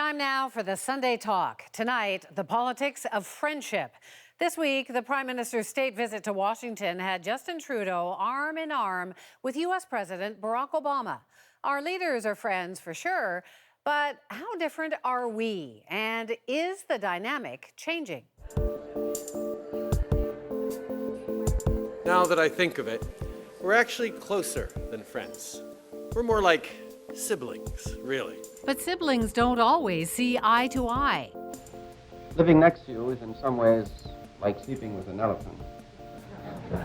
Time now for the Sunday Talk. Tonight, the politics of friendship. This week, the Prime Minister's state visit to Washington had Justin Trudeau arm in arm with U.S. President Barack Obama. Our leaders are friends for sure, but how different are we? And is the dynamic changing? Now that I think of it, we're actually closer than friends. We're more like siblings, really. But siblings don't always see eye to eye. Living next to you is in some ways like sleeping with an elephant.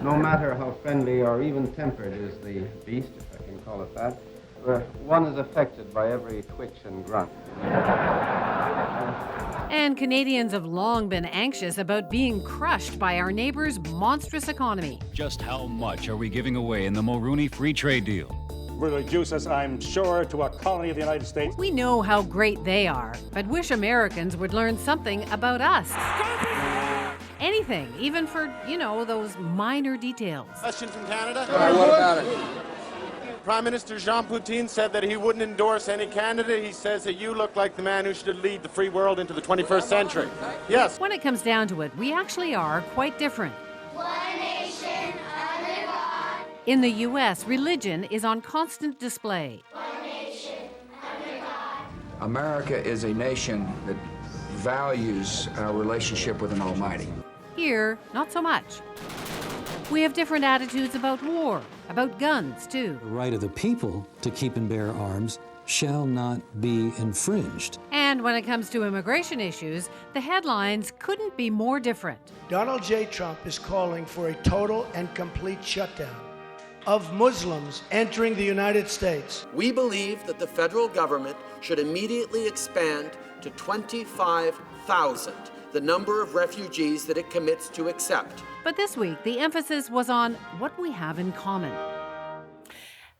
No matter how friendly or even tempered is the beast, if I can call it that, one is affected by every twitch and grunt. And Canadians have long been anxious about being crushed by our neighbor's monstrous economy. Just how much are we giving away in the Mulroney Free Trade Deal? Will reduce us, I'm sure, to a colony of the United States. We know how great they are, but wish Americans would learn something about us. Anything, even for, those minor details. Question from Canada. What about it? Prime Minister Jean Poutine said that he wouldn't endorse any candidate. He says that you look like the man who should lead the free world into the 21st century. Yes. When it comes down to it, we actually are quite different. One nation under God. In the U.S., religion is on constant display. One nation under God. America is a nation that values our relationship with an Almighty. Here, not so much. We have different attitudes about war, about guns, too. The right of the people to keep and bear arms shall not be infringed. And when it comes to immigration issues, the headlines couldn't be more different. Donald J. Trump is calling for a total and complete shutdown of Muslims entering the United States. We believe that the federal government should immediately expand to 25,000 the number of refugees that it commits to accept. But this week, the emphasis was on what we have in common.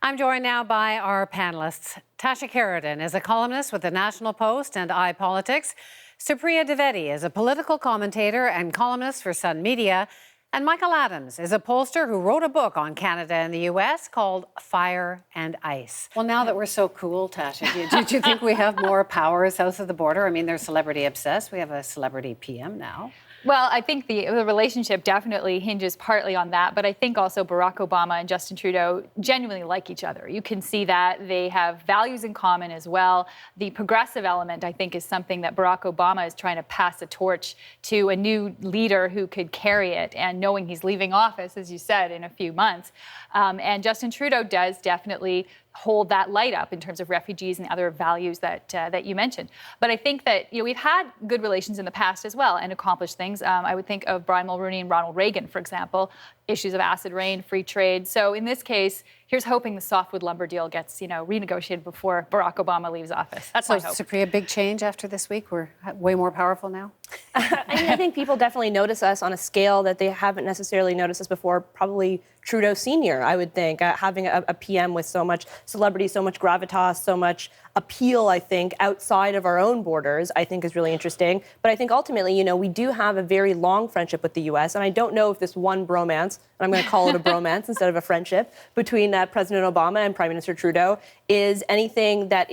I'm joined now by our panelists. Tasha Keratin is a columnist with the National Post and iPolitics. Supriya Dwivedi is a political commentator and columnist for Sun Media. And Michael Adams is a pollster who wrote a book on Canada and the U.S. called Fire and Ice. Well, now that we're so cool, Tasha, do you think we have more power south of the border? I mean, they're celebrity obsessed. We have a celebrity PM now. Well, I think the relationship definitely hinges partly on that, but I think also Barack Obama and Justin Trudeau genuinely like each other. You can see that they have values in common as well. The progressive element, I think, is something that Barack Obama is trying to pass a torch to a new leader who could carry it, and knowing he's leaving office, as you said, in a few months. And Justin Trudeau does definitely hold that light up in terms of refugees and other values that you mentioned. But I think that we've had good relations in the past as well and accomplished things. I would think of Brian Mulroney and Ronald Reagan, for example, issues of acid rain, free trade. So in this case, here's hoping the softwood lumber deal gets renegotiated before Barack Obama leaves office. That's my hope. Supriya, big change after this week? We're way more powerful now? I think people definitely notice us on a scale that they haven't necessarily noticed us before. Probably Trudeau Sr., I would think, having a PM with so much celebrity, so much gravitas, so much appeal, I think, outside of our own borders, I think is really interesting. But I think ultimately, we do have a very long friendship with the U.S., and I don't know if this one bromance, and I'm going to call it a bromance instead of a friendship, between President Obama and Prime Minister Trudeau is anything that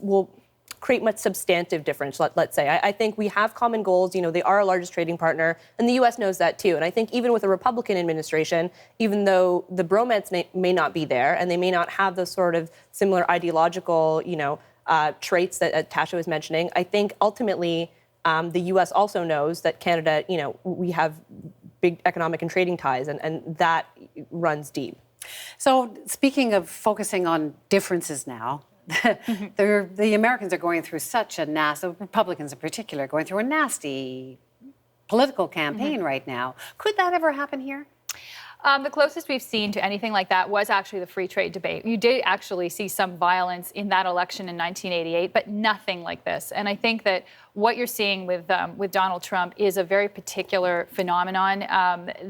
will create much substantive difference, let's say. I think we have common goals. They are our largest trading partner, and the U.S. knows that too. And I think even with a Republican administration, even though the bromance may not be there, and they may not have those sort of similar ideological, traits that Tasha was mentioning, I think ultimately the U.S. also knows that Canada, we have big economic and trading ties, and that runs deep. So speaking of focusing on differences now, the Americans are going through such a nasty, Republicans in particular, going through a nasty political campaign right now. Could that ever happen here? The closest we've seen to anything like that was actually the free trade debate. You did actually see some violence in that election in 1988, but nothing like this. And I think that what you're seeing with Donald Trump is a very particular phenomenon.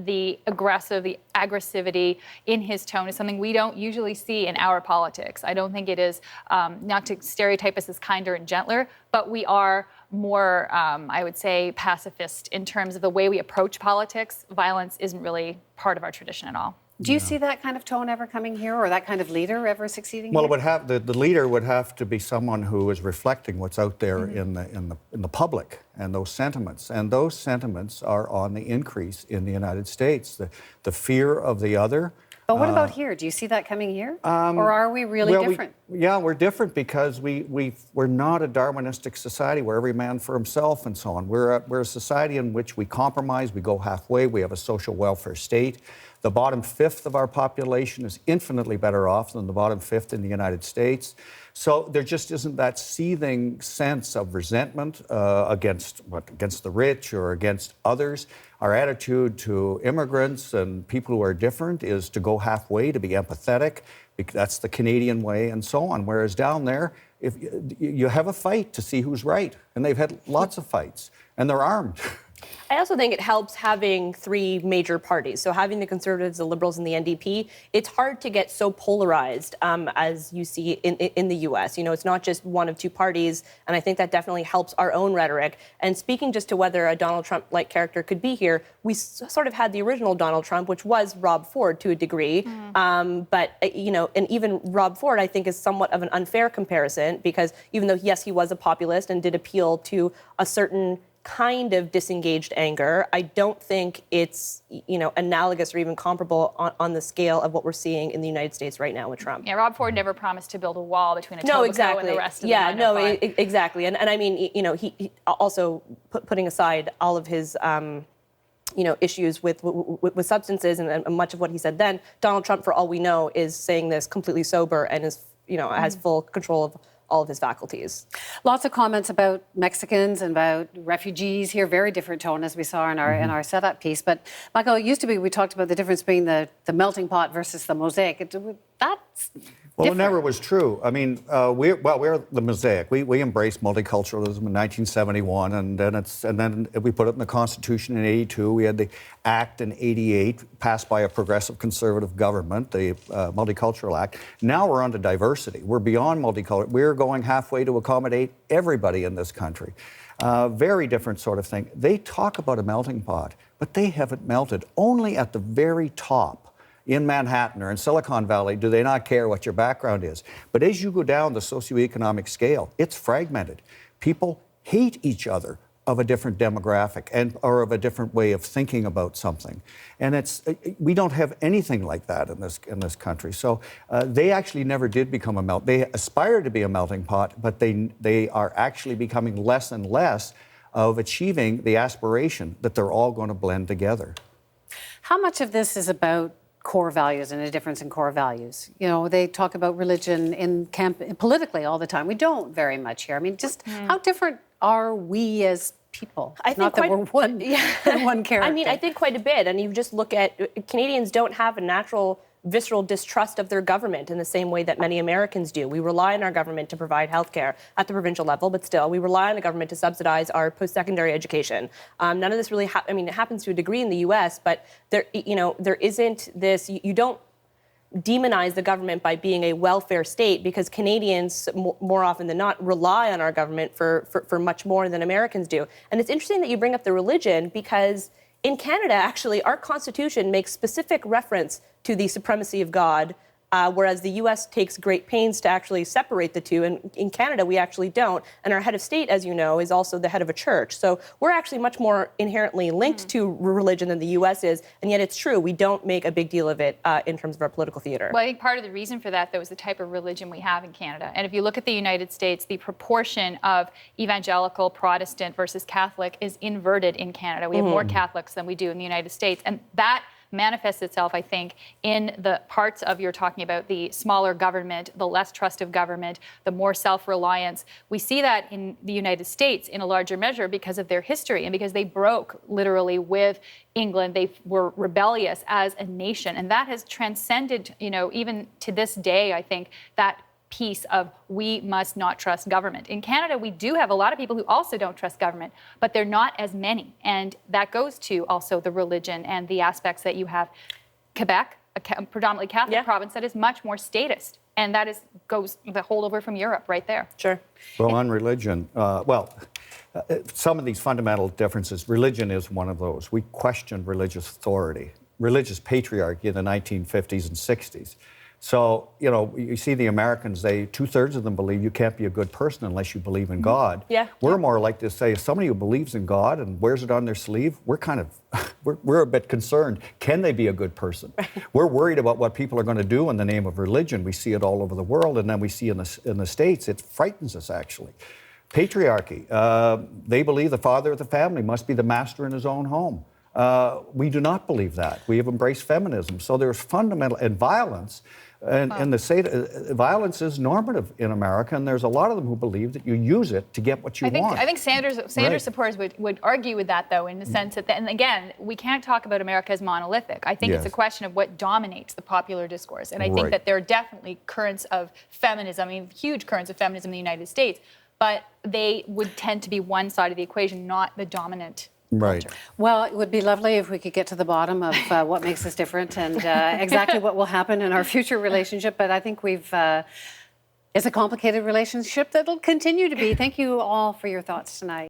The aggressivity in his tone is something we don't usually see in our politics. I don't think it is, not to stereotype us as kinder and gentler, but we are more, I would say, pacifist in terms of the way we approach politics. Violence isn't really part of our tradition at all. Do you see that kind of tone ever coming here, or that kind of leader ever succeeding Well, here? it would have the leader would have to be someone who is reflecting what's out there in the public and those sentiments. And those sentiments are on the increase in the United States. The fear of the other. But what about here? Do you see that coming here? Or are we really different? We're different because we're not a Darwinistic society where every man for himself and so on. We're a society in which we compromise, we go halfway, we have a social welfare state. The bottom fifth of our population is infinitely better off than the bottom fifth in the United States. So there just isn't that seething sense of resentment against the rich or against others. Our attitude to immigrants and people who are different is to go halfway, to be empathetic. That's the Canadian way and so on. Whereas down there, if you have a fight to see who's right, and they've had lots of fights, and they're armed. I also think it helps having three major parties. So having the Conservatives, the Liberals, and the NDP, it's hard to get so polarized as you see in the U.S. You know, it's not just one of two parties, and I think that definitely helps our own rhetoric. And speaking just to whether a Donald Trump-like character could be here, we sort of had the original Donald Trump, which was Rob Ford to a degree. But, you know, and even Rob Ford, I think, is somewhat of an unfair comparison because even though, yes, he was a populist and did appeal to a certain kind of disengaged anger, I don't think it's, you know, analogous or even comparable on the scale of what we're seeing in the United States right now with Trump. Yeah, Rob Ford never promised to build a wall between Etobicoke and the rest of the 905. Exactly. And I mean, you know, he also putting aside all of his you know, issues with substances and much of what he said then, Donald Trump, for all we know, is saying this completely sober and is, you know, has full control of all of his faculties. Lots of comments about Mexicans and about refugees here, very different tone as we saw in our setup piece. But Michael, it used to be we talked about the difference between the melting pot versus the mosaic. That's Well, it never was true. I mean, we're the mosaic. We embraced multiculturalism in 1971, and then we put it in the Constitution in '82. We had the Act in '88, passed by a progressive conservative government, the Multicultural Act. Now we're on to diversity. We're beyond multicultural. We're going halfway to accommodate everybody in this country. Very different sort of thing. They talk about a melting pot, but they haven't melted. Only at the very top. In Manhattan or in Silicon Valley, do they not care what your background is? But as you go down the socioeconomic scale, it's fragmented. People hate each other of a different demographic or of a different way of thinking about something. And we don't have anything like that in this country. So they actually never did become they aspired to be a melting pot, but they are actually becoming less and less of achieving the aspiration that they're all going to blend together. How much of this is about core values and a difference in core values? You know, they talk about religion politically all the time. We don't very much here. I mean, just how different are we as people? I think not that we're one character. I mean, I think quite a bit. And you just look at Canadians don't have a natural visceral distrust of their government in the same way that many Americans do. We rely on our government to provide health care at the provincial level, but still, we rely on the government to subsidize our post-secondary education. None of this really, I mean, it happens to a degree in the U.S., but there isn't this, you don't demonize the government by being a welfare state because Canadians, more often than not, rely on our government for much more than Americans do. And it's interesting that you bring up the religion because in Canada, actually, our Constitution makes specific reference to the supremacy of God, whereas the U.S. takes great pains to actually separate the two. And in Canada, we actually don't. And our head of state, as you know, is also the head of a church. So we're actually much more inherently linked to religion than the U.S. is. And yet it's true, we don't make a big deal of it in terms of our political theater. Well, I think part of the reason for that, though, is the type of religion we have in Canada. And if you look at the United States, the proportion of evangelical, Protestant versus Catholic is inverted in Canada. We have more Catholics than we do in the United States. And that manifests itself, I think, in the parts of you're talking about the smaller government, the less trust of government, the more self-reliance. We see that in the United States in a larger measure because of their history and because they broke literally with England. They were rebellious as a nation, and that has transcended, you know, even to this day, I think, that piece of we must not trust government. In Canada, we do have a lot of people who also don't trust government, but they're not as many. And that goes to also the religion and the aspects that you have. Quebec, a predominantly Catholic province that is much more statist. And that goes the holdover from Europe right there. Sure. Well, on religion, some of these fundamental differences, religion is one of those. We question religious authority. religious patriarchy in the 1950s and 60s. So, you know, you see the Americans, 2/3 of them believe you can't be a good person unless you believe in God. Yeah. We're more like to say, if somebody who believes in God and wears it on their sleeve, we're kind of, we're a bit concerned. Can they be a good person? We're worried about what people are going to do in the name of religion. We see it all over the world, and then we see in the States, it frightens us, actually. Patriarchy. They believe the father of the family must be the master in his own home. We do not believe that. We have embraced feminism. So there's fundamental, and violence. And the state, violence is normative in America, and there's a lot of them who believe that you use it to get what you want. I think Sanders supporters would argue with that, though, in the sense that, and again, we can't talk about America as monolithic. I think it's a question of what dominates the popular discourse. And I think that there are definitely currents of feminism, I mean, huge currents of feminism in the United States, but they would tend to be one side of the equation, not the dominant. Right. Culture. Well, it would be lovely if we could get to the bottom of what makes us different and exactly what will happen in our future relationship. But I think it's a complicated relationship that'll continue to be. Thank you all for your thoughts tonight.